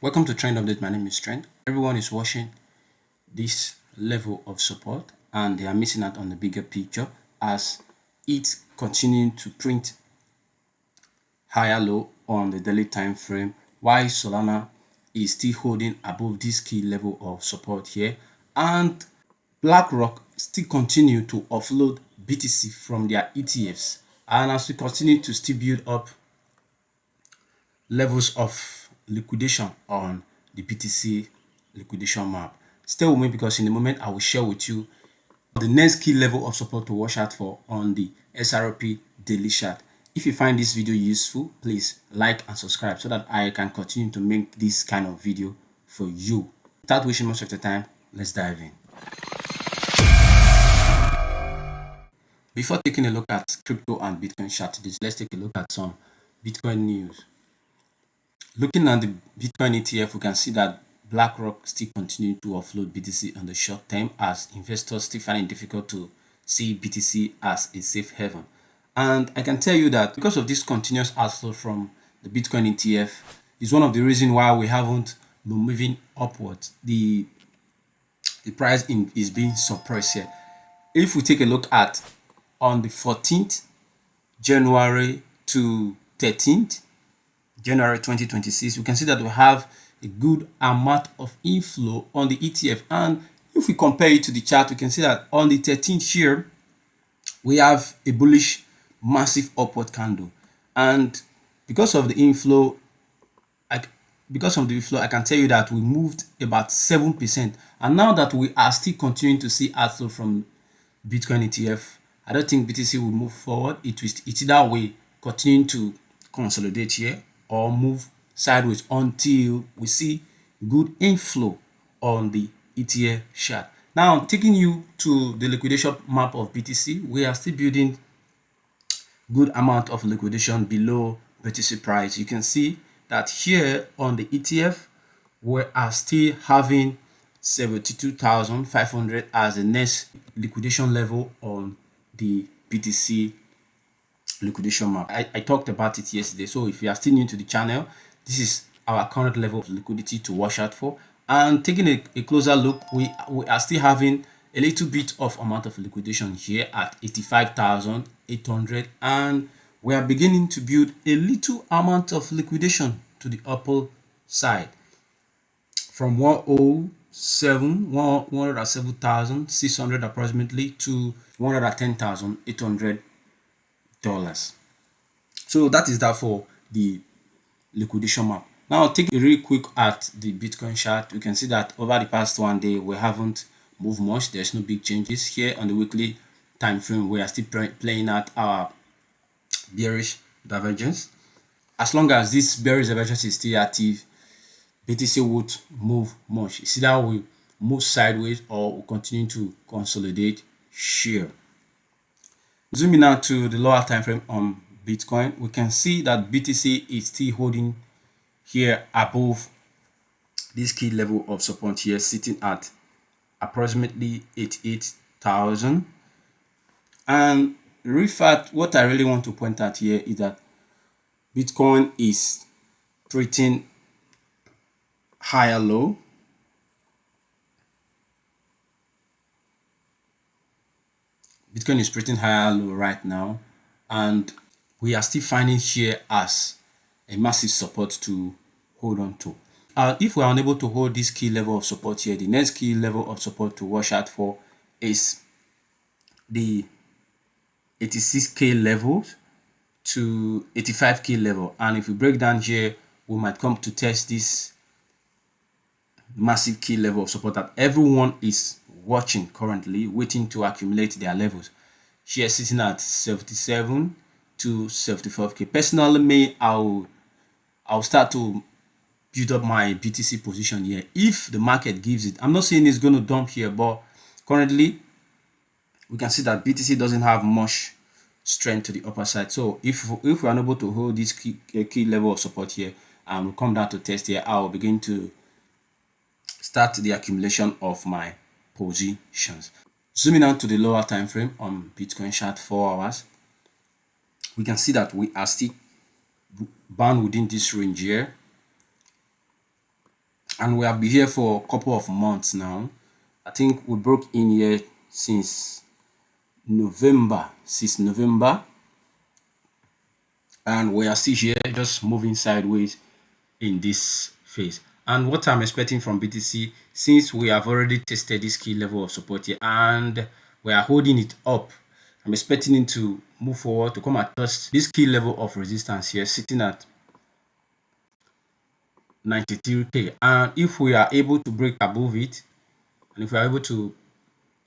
Welcome to Trend Update. My name is Trend. Everyone is watching this level of support and they are missing out on the bigger picture as it's continuing to print higher low on the daily time frame, while Solana is still holding above this key level of support here, and BlackRock still continue to offload BTC from their ETFs, and as we continue to still build up levels of liquidation on the BTC liquidation map. Stay with me because in a moment I will share with you the next key level of support to watch out for on the SRP daily chart. If you find this video useful, please like and subscribe so that I can continue to make this kind of video for you. Without wasting much of the time, let's dive in. Before taking a look at crypto and Bitcoin chart, let's take a look at some Bitcoin news. Looking at the Bitcoin ETF, we can see that BlackRock still continue to offload BTC on the short term as investors still find it difficult to see BTC as a safe haven. And I can tell you that because of this continuous outflow from the Bitcoin ETF is one of the reasons why we haven't been moving upwards. The price is being suppressed here. If we take a look at on the 14th January to 13th January 2026, we can see that we have a good amount of inflow on the ETF. And if we compare it to the chart, we can see that on the 13th here, we have a bullish massive upward candle. And because of the inflow, I can tell you that we moved about 7%. And now that we are still continuing to see outflow from Bitcoin ETF, I don't think BTC will move forward. It's either way continuing to consolidate here or move sideways until we see good inflow on the ETF chart. Now, taking you to the liquidation map of BTC, we are still building good amount of liquidation below BTC price. You can see that here on the ETF, we are still having 72,500 as the next liquidation level on the BTC liquidation map. I talked about it yesterday, so if you are still new to the channel, this is our current level of liquidity to watch out for. And taking a closer look, we are still having a little bit of amount of liquidation here at 85,800, and we are beginning to build a little amount of liquidation to the upper side from 107,600 approximately to $110,800. So that is that for the liquidation map. Now take a real quick at the Bitcoin chart. You can see that over the past one day we haven't moved much. There's no big changes here on the weekly time frame. We are still playing at our bearish divergence. As long as this bearish divergence is still active, BTC would move much. It's either we move sideways or we continue to consolidate here. Zooming out to the lower time frame on Bitcoin, we can see that BTC is still holding here above this key level of support here, sitting at approximately 88,000. And in fact, what I really want to point out here is that Bitcoin is printing higher low. Bitcoin is printing higher low right now, and we are still finding here as a massive support to hold on to. If we are unable to hold this key level of support here, the next key level of support to watch out for is the 86k level to 85k level. And if we break down here, we might come to test this massive key level of support that everyone is watching currently, waiting to accumulate their levels. Here sitting at 77 to 75k. Personally, me, I'll start to build up my BTC position here if the market gives it. I'm not saying it's going to dump here, but currently we can see that BTC doesn't have much strength to the upper side. So if we're unable to hold this key level of support here and we come down to test here, I'll begin to start the accumulation of my positions. Zooming out to the lower time frame on Bitcoin chart 4 hours, we can see that we are still bound within this range here. and we have been here for a couple of months now. I think we broke in here since November, and we are still here just moving sideways in this phase. And what I'm expecting from BTC, since we have already tested this key level of support here and we are holding it up, I'm expecting it to move forward to come and touch this key level of resistance here, sitting at 93k. And if we are able to break above it, and if we are able to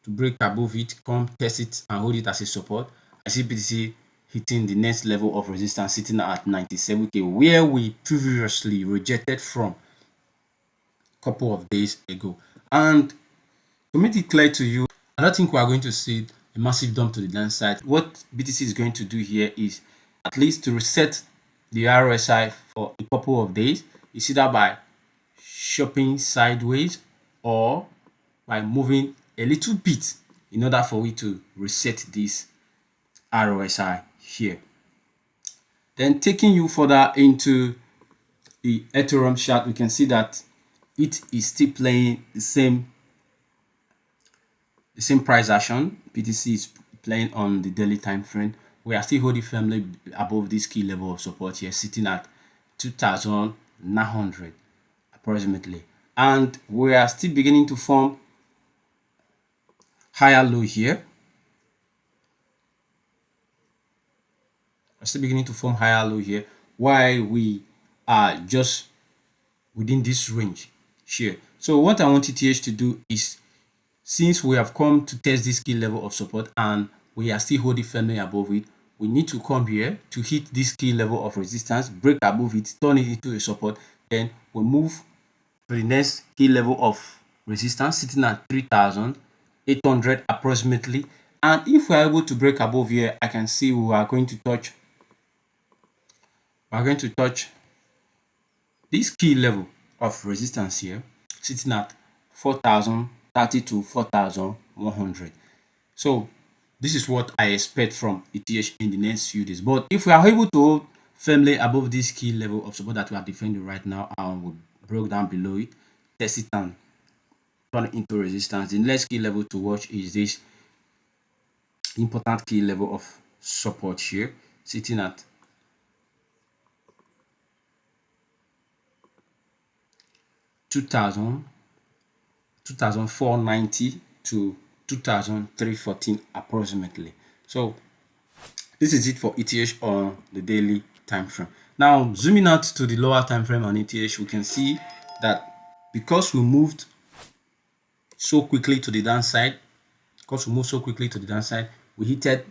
break above it, come test it and hold it as a support, I see BTC hitting the next level of resistance sitting at 97k, where we previously rejected from a couple of days ago. And to make it clear to you, I don't think we are going to see a massive dump to the downside. What BTC is going to do here is at least to reset the RSI for a couple of days. You see that by shopping sideways or by moving a little bit in order for we to reset this RSI here. Then taking you further into the Ethereum chart, we can see that it is still playing the same price action. BTC is playing on the daily time frame. We are still holding firmly above this key level of support here, sitting at 2,900 approximately, and we are still beginning to form higher low here. We're still beginning to form higher low here, while we are just within this range here. So what I want ETH to do is, since we have come to test this key level of support and we are still holding firmly above it, we need to come here to hit this key level of resistance, break above it, turn it into a support, then we move to the next key level of resistance sitting at 3,800 approximately. And if we are able to break above here, I can see we are going to touch this key level of resistance here, sitting at 4,030 to 4,100. So this is what I expect from ETH in the next few days. But if we are able to hold firmly above this key level of support that we are defending right now, and we broke down below it, test it and turn it into resistance, the next key level to watch is this important key level of support here, sitting at 2,490 to 2,314 approximately. So this is it for ETH on the daily time frame. Now zooming out to the lower time frame on ETH, we can see that because we moved so quickly to the downside, we hit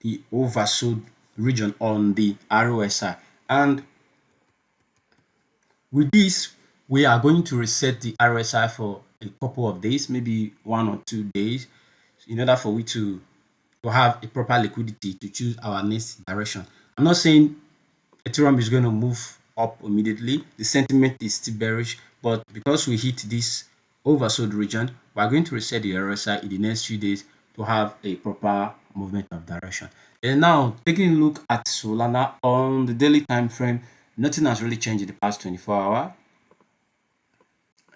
the oversold region on the RSI, and with this we are going to reset the RSI for a couple of days, maybe 1 or 2 days, in order for we to have a proper liquidity to choose our next direction. I'm not saying Ethereum is going to move up immediately. The sentiment is still bearish, but because we hit this oversold region, we are going to reset the RSI in the next few days to have a proper movement of direction. And now taking a look at Solana on the daily time frame, nothing has really changed in the past 24 hours.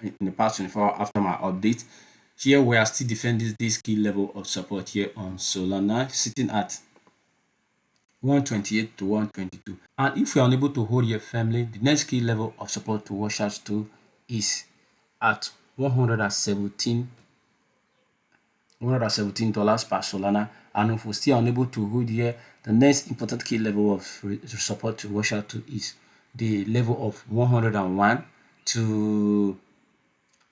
In the past 24 hours after my update, here we are still defending this key level of support here on Solana, sitting at 128 to 122. And if we are unable to hold here firmly, the next key level of support to watch out to is at $117 per Solana. And if we're still unable to hold here, the next important key level of support to watch out to is the level of 101 to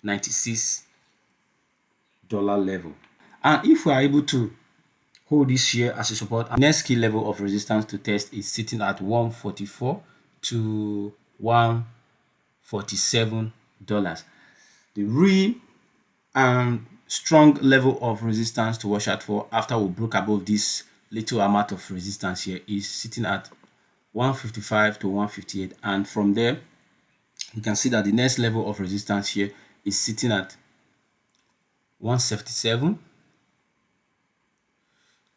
$96 level. And if we are able to hold this here as a support, our next key level of resistance to test is sitting at 144 to $147. The real strong level of resistance to watch out for after we broke above this little amount of resistance here is sitting at 155 to 158, and from there you can see that the next level of resistance here is sitting at 177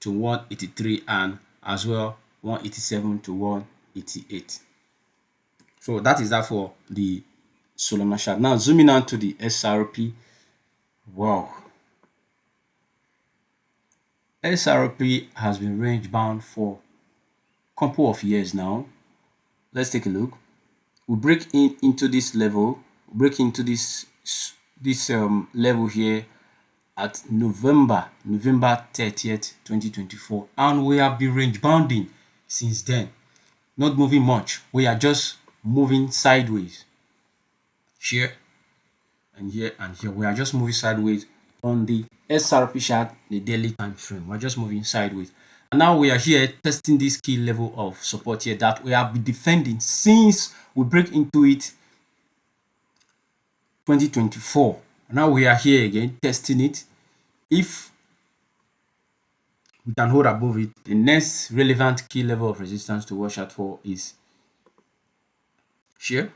to 183, and as well 187 to 188. So that is that for the Solana chart. Now zooming out to the SRP. Wow. SRP has been range bound for a couple of years now. Let's take a look. We break into this level, break into this level here at November 30th, 2024, and we have been range bounding since then, not moving much. We are just moving sideways here and here and here. We are just moving sideways on the SRP chart, the daily time frame. We're just moving sideways, and now we are here testing this key level of support here that we have been defending since we break into it 2024. Now we are here again testing it. If we can hold above it, the next relevant key level of resistance to watch out for is here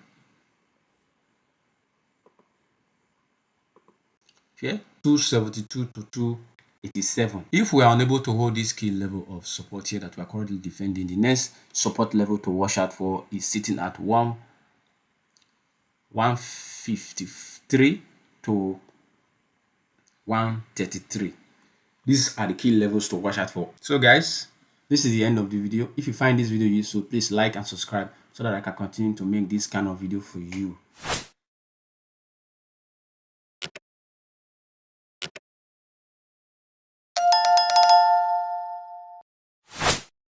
272 to 287. If we are unable to hold this key level of support here that we are currently defending, the next support level to watch out for is sitting at 153 to 133. These are the key levels to watch out for. So guys, this is the end of the video. If you find this video useful, please like and subscribe so that I can continue to make this kind of video for you.